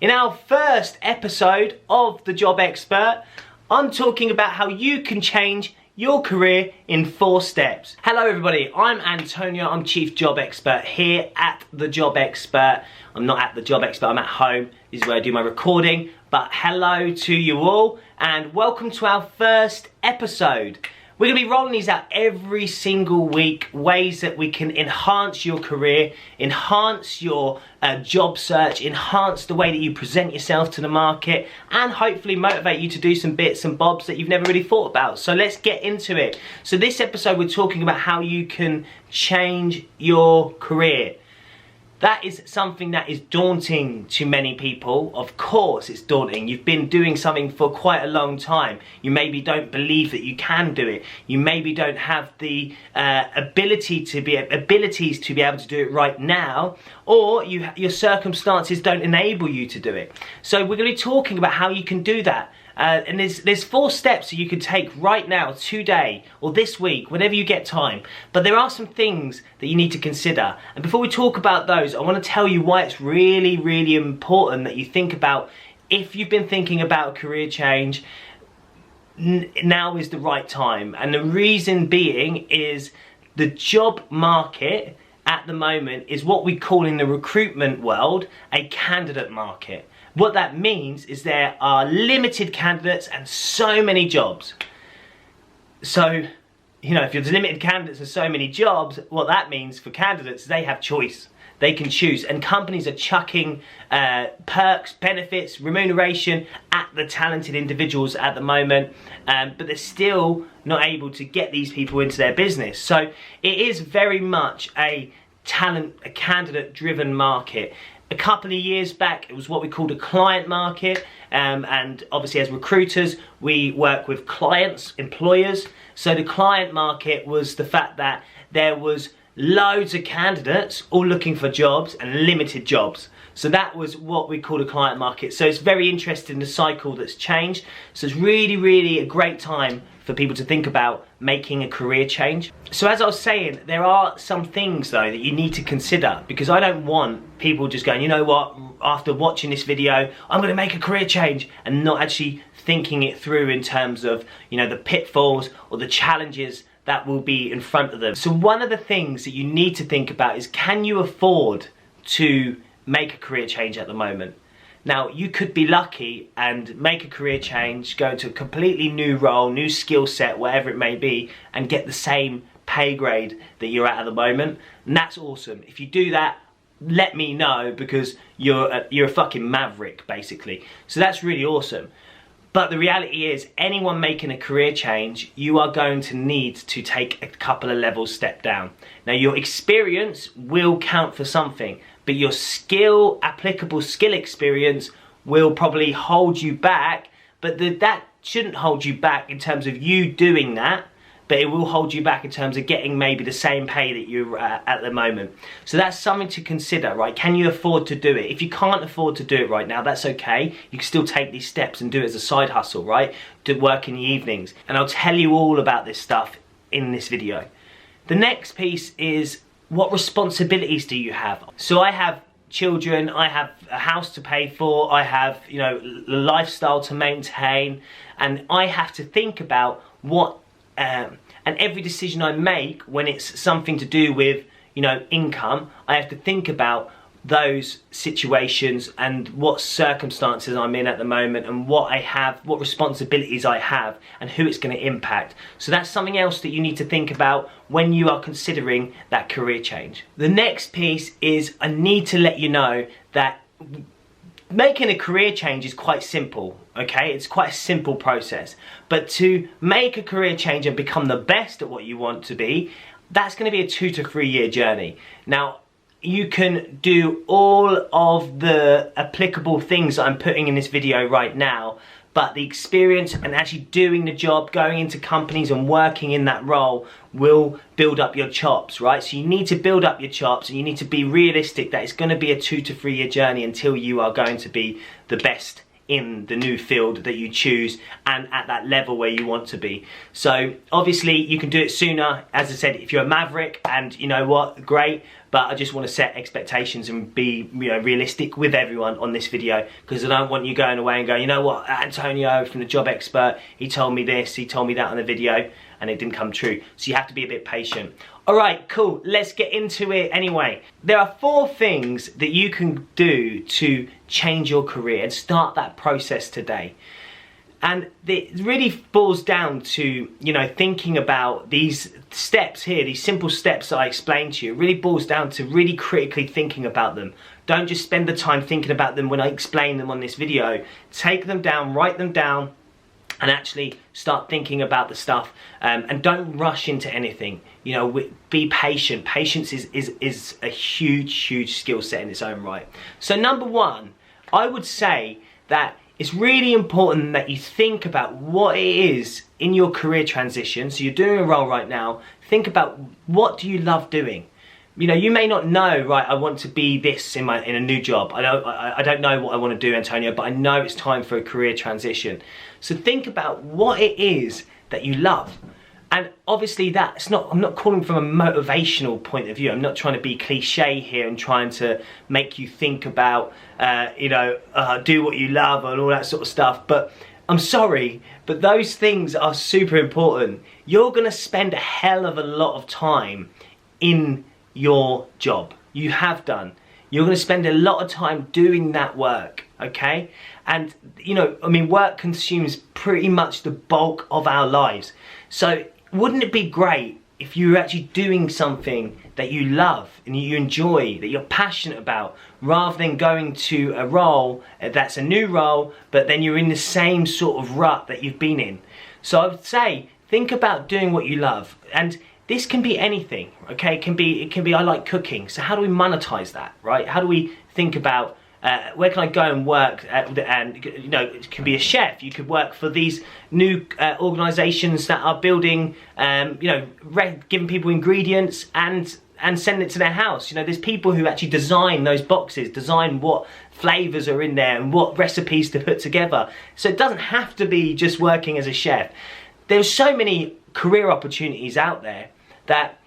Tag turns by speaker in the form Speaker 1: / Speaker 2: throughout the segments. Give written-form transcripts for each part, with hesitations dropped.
Speaker 1: In our first episode of The Job Expert, I'm talking about how you can change your career in 4 steps. Hello everybody, I'm Antonio, I'm Chief Job Expert here at The Job Expert. I'm not at The Job Expert, I'm at home. This is where I do my recording. But hello to you all and welcome to our first episode. We're going to be rolling these out every single week, ways that we can enhance your career, enhance your job search, enhance the way that you present yourself to the market, and hopefully motivate you to do some bits and bobs that you've never really thought about. So let's get into it. So this episode we're talking about how you can change your career. That is something that is daunting to many people. Of course it's daunting. You've been doing something for quite a long time. You maybe don't believe that you can do it. You maybe don't have the abilities to be able to do it right now, or your circumstances don't enable you to do it. So we're going to be talking about how you can do that. And there's 4 steps that you can take right now, today, or this week, whenever you get time. But there are some things that you need to consider. And before we talk about those, I want to tell you why it's really, really important that you think about, if you've been thinking about a career change, now is the right time. And the reason being is the job market at the moment is what we call in the recruitment world a candidate market. What that means is there are limited candidates and so many jobs. So, you know, if there's limited candidates and so many jobs, what that means for candidates, they have choice. They can choose, and companies are chucking perks, benefits, remuneration at the talented individuals at the moment, but they're still not able to get these people into their business. So it is very much a candidate-driven market. A couple of years back, it was what we called a client market, and obviously as recruiters, we work with clients, employers. So the client market was the fact that there was loads of candidates all looking for jobs and limited jobs. So that was what we call a client market. So it's very interesting, the cycle that's changed. So it's really, really a great time for people to think about making a career change. So as I was saying, there are some things though that you need to consider, because I don't want people just going, you know what, after watching this video, I'm gonna make a career change, and not actually thinking it through in terms of, you know, the pitfalls or the challenges that will be in front of them. So one of the things that you need to think about is, can you afford to make a career change at the moment? Now, you could be lucky and make a career change, go into a completely new role, new skill set, whatever it may be, and get the same pay grade that you're at the moment. And that's awesome. If you do that, let me know, because you're a fucking maverick, basically. So that's really awesome. But the reality is, anyone making a career change, you are going to need to take a couple of levels step down. Now, your experience will count for something, but your applicable skill experience will probably hold you back, but that shouldn't hold you back in terms of you doing that, but it will hold you back in terms of getting maybe the same pay that you're at the moment. So that's something to consider, right? Can you afford to do it? If you can't afford to do it right now, that's okay. You can still take these steps and do it as a side hustle, right? Do work in the evenings. And I'll tell you all about this stuff in this video. The next piece is, what responsibilities do you have? So I have children, I have a house to pay for, I have, you know, a lifestyle to maintain, and I have to think about what, and every decision I make when it's something to do with, you know, income, I have to think about those situations and what circumstances I'm in at the moment, and what I have, what responsibilities I have, and who it's going to impact. So that's something else that you need to think about when you are considering that career change. The next piece is, I need to let you know that making a career change is quite simple, okay? It's quite a simple process. But to make a career change and become the best at what you want to be, that's going to be a 2 to 3 year journey. Now, you can do all of the applicable things that I'm putting in this video right now, but the experience and actually doing the job, going into companies and working in that role, will build up your chops, right? So you need to build up your chops, and you need to be realistic that it's going to be a 2 to 3 year journey until you are going to be the best in the new field that you choose and at that level where you want to be. So obviously you can do it sooner. As I said, if you're a maverick, and you know what, great, but I just want to set expectations and be, you know, realistic with everyone on this video, because I don't want you going away and going, you know what, Antonio from the Job Expert, he told me this, he told me that on the video, and it didn't come true. So you have to be a bit patient. All right, cool, let's get into it anyway. There are 4 things that you can do to change your career and start that process today. And it really boils down to, you know, thinking about these steps here, these simple steps that I explained to you. It really boils down to really critically thinking about them. Don't just spend the time thinking about them when I explain them on this video. Take them down, write them down, and actually start thinking about the stuff. And don't rush into anything. You know, be patient. Patience is a huge skill set in its own right. So number 1, I would say that it's really important that you think about what it is in your career transition. So you're doing a role right now. Think about, what do you love doing? You know, you may not know, right, I want to be this in a new job. I don't know what I want to do, Antonio, but I know it's time for a career transition. So think about what it is that you love. And obviously that's not, I'm not calling from a motivational point of view. I'm not trying to be cliche here and trying to make you think about, you know, do what you love and all that sort of stuff. But I'm sorry, but those things are super important. You're gonna spend a hell of a lot of time in your job. You have done. You're going to spend a lot of time doing that work, okay? And, you know, I mean, work consumes pretty much the bulk of our lives. So wouldn't it be great if you were actually doing something that you love and you enjoy, that you're passionate about, rather than going to a role that's a new role, but then you're in the same sort of rut that you've been in? So I would say, think about doing what you love. And this can be anything, okay? It can be I like cooking. So how do we monetize that, right? How do we think about where can I go and work? And you know, it can be a chef. You could work for these new organisations that are building, you know, giving people ingredients and sending it to their house. You know, there's people who actually design those boxes, design what flavours are in there and what recipes to put together. So it doesn't have to be just working as a chef. There's so many career opportunities out there that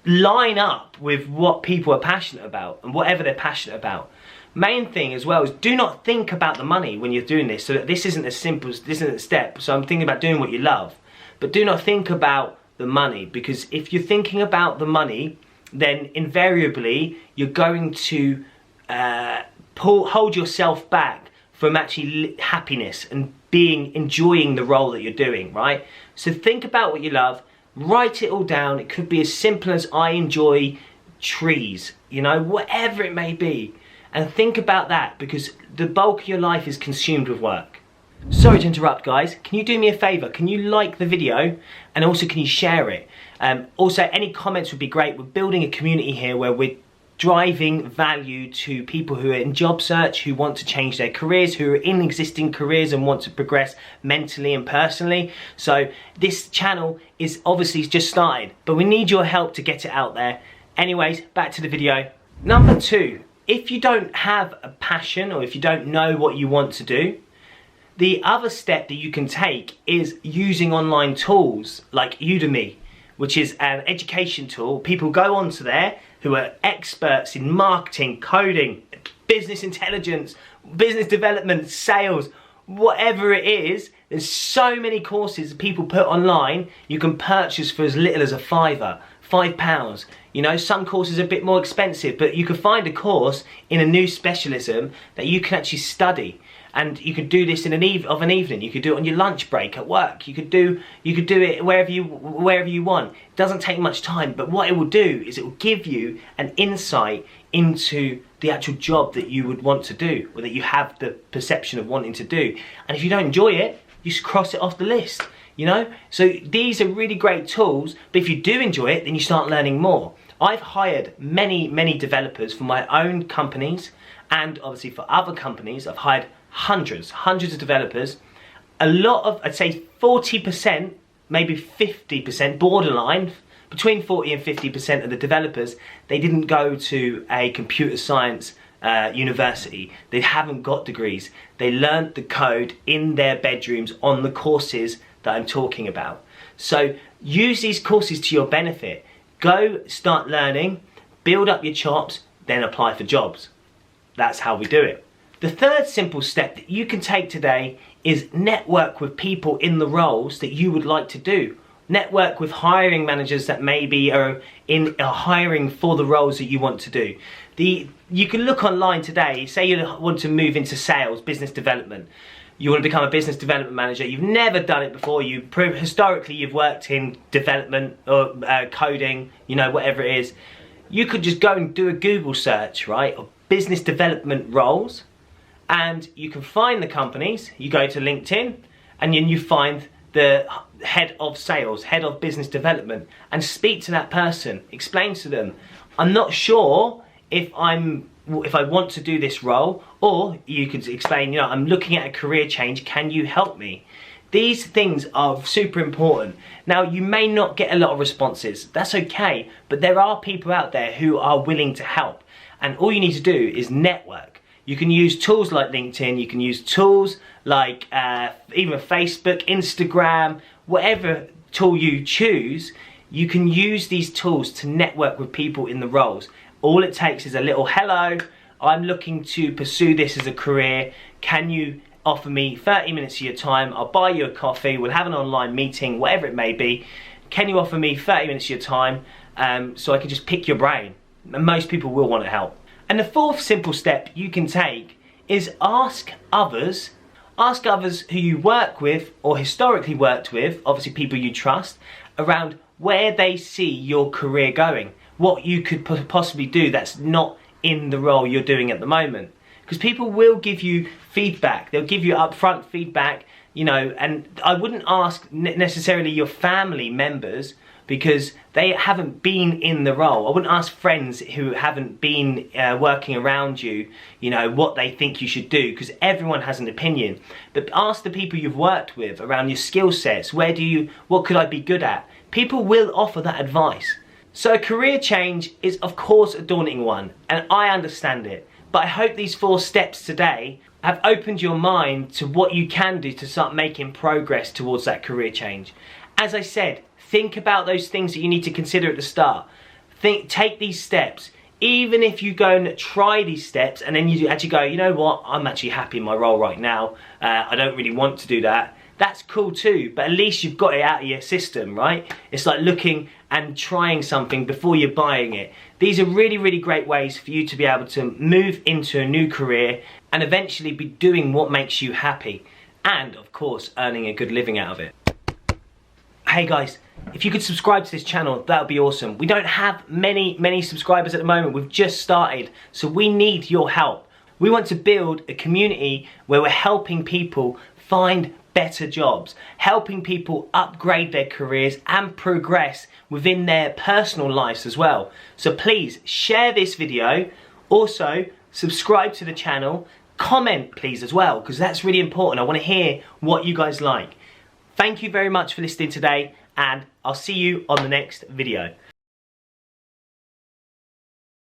Speaker 1: line up with what people are passionate about and whatever they're passionate about. Main thing as well is, do not think about the money when you're doing this. So that this isn't as simple, this isn't a step. So I'm thinking about doing what you love, but do not think about the money, because if you're thinking about the money, then invariably you're going to hold yourself back from actually happiness and enjoying the role that you're doing, right? So think about what you love, write it all down. It could be as simple as, I enjoy trees, you know, whatever it may be. And think about that, because the bulk of your life is consumed with work. Sorry to interrupt, guys. Can you do me a favour? Can you like the video, and also can you share it? Also, any comments would be great. We're building a community here where we're driving value to people who are in job search, who want to change their careers, who are in existing careers and want to progress mentally and personally. So this channel is obviously just started, but we need your help to get it out there. Anyways, back to the video. Number 2, if you don't have a passion, or if you don't know what you want to do, the other step that you can take is using online tools like Udemy, which is an education tool. People go onto there who are experts in marketing, coding, business intelligence, business development, sales, whatever it is. There's so many courses that people put online you can purchase for as little as a £5. You know, some courses are a bit more expensive, but you can find a course in a new specialism that you can actually study. And you could do this in an evening. You could do it on your lunch break at work. You could do it wherever you want. It doesn't take much time, but what it will do is it will give you an insight into the actual job that you would want to do, or that you have the perception of wanting to do. And if you don't enjoy it, you just cross it off the list, you know? So these are really great tools, but if you do enjoy it, then you start learning more. I've hired many developers for my own companies, and obviously for other companies. I've hired hundreds of developers. A lot of, I'd say 40%, maybe 50%, borderline, between 40 and 50% of the developers, they didn't go to a computer science university. They haven't got degrees. They learned the code in their bedrooms on the courses that I'm talking about. So use these courses to your benefit. Go start learning, build up your chops, then apply for jobs. That's how we do it. The third simple step that you can take today is network with people in the roles that you would like to do. Network with hiring managers that maybe are hiring for the roles that you want to do. You can look online today, say you want to move into sales, business development. You want to become a business development manager. You've never done it before. Historically, you've worked in development or coding, you know, whatever it is. You could just go and do a Google search, right, of business development roles, and you can find the companies. You go to LinkedIn, and then you find the head of sales, head of business development, and speak to that person. Explain to them, I'm not sure if I want to do this role, or you could explain, you know, I'm looking at a career change, can you help me? These things are super important. Now, you may not get a lot of responses, that's okay, but there are people out there who are willing to help, and all you need to do is network. You can use tools like LinkedIn, you can use tools like even Facebook, Instagram, whatever tool you choose, you can use these tools to network with people in the roles. All it takes is a little hello, I'm looking to pursue this as a career, can you offer me 30 minutes of your time, I'll buy you a coffee, we'll have an online meeting, whatever it may be, can you offer me 30 minutes of your time so I can just pick your brain? And most people will want to help. And the fourth simple step you can take is ask others who you work with or historically worked with, obviously people you trust, around where they see your career going, what you could possibly do that's not in the role you're doing at the moment. Because people will give you feedback, they'll give you upfront feedback, you know, and I wouldn't ask necessarily your family members because they haven't been in the role. I wouldn't ask friends who haven't been working around you, you know, what they think you should do, because everyone has an opinion. But ask the people you've worked with around your skill sets, what could I be good at? People will offer that advice. So a career change is of course a daunting one, and I understand it. But I hope these 4 steps today have opened your mind to what you can do to start making progress towards that career change. As I said, think about those things that you need to consider at the start. Take these steps. Even if you go and try these steps and then you actually go, you know what, I'm actually happy in my role right now. I don't really want to do that. That's cool too, but at least you've got it out of your system, right? It's like looking and trying something before you're buying it. These are really, really great ways for you to be able to move into a new career and eventually be doing what makes you happy. And of course, earning a good living out of it. Hey guys, if you could subscribe to this channel, that would be awesome. We don't have many subscribers at the moment. We've just started, so we need your help. We want to build a community where we're helping people find better jobs, helping people upgrade their careers and progress within their personal lives as well. So please share this video. Also, subscribe to the channel. Comment please as well, because that's really important. I want to hear what you guys like. Thank you very much for listening today, and I'll see you on the next video.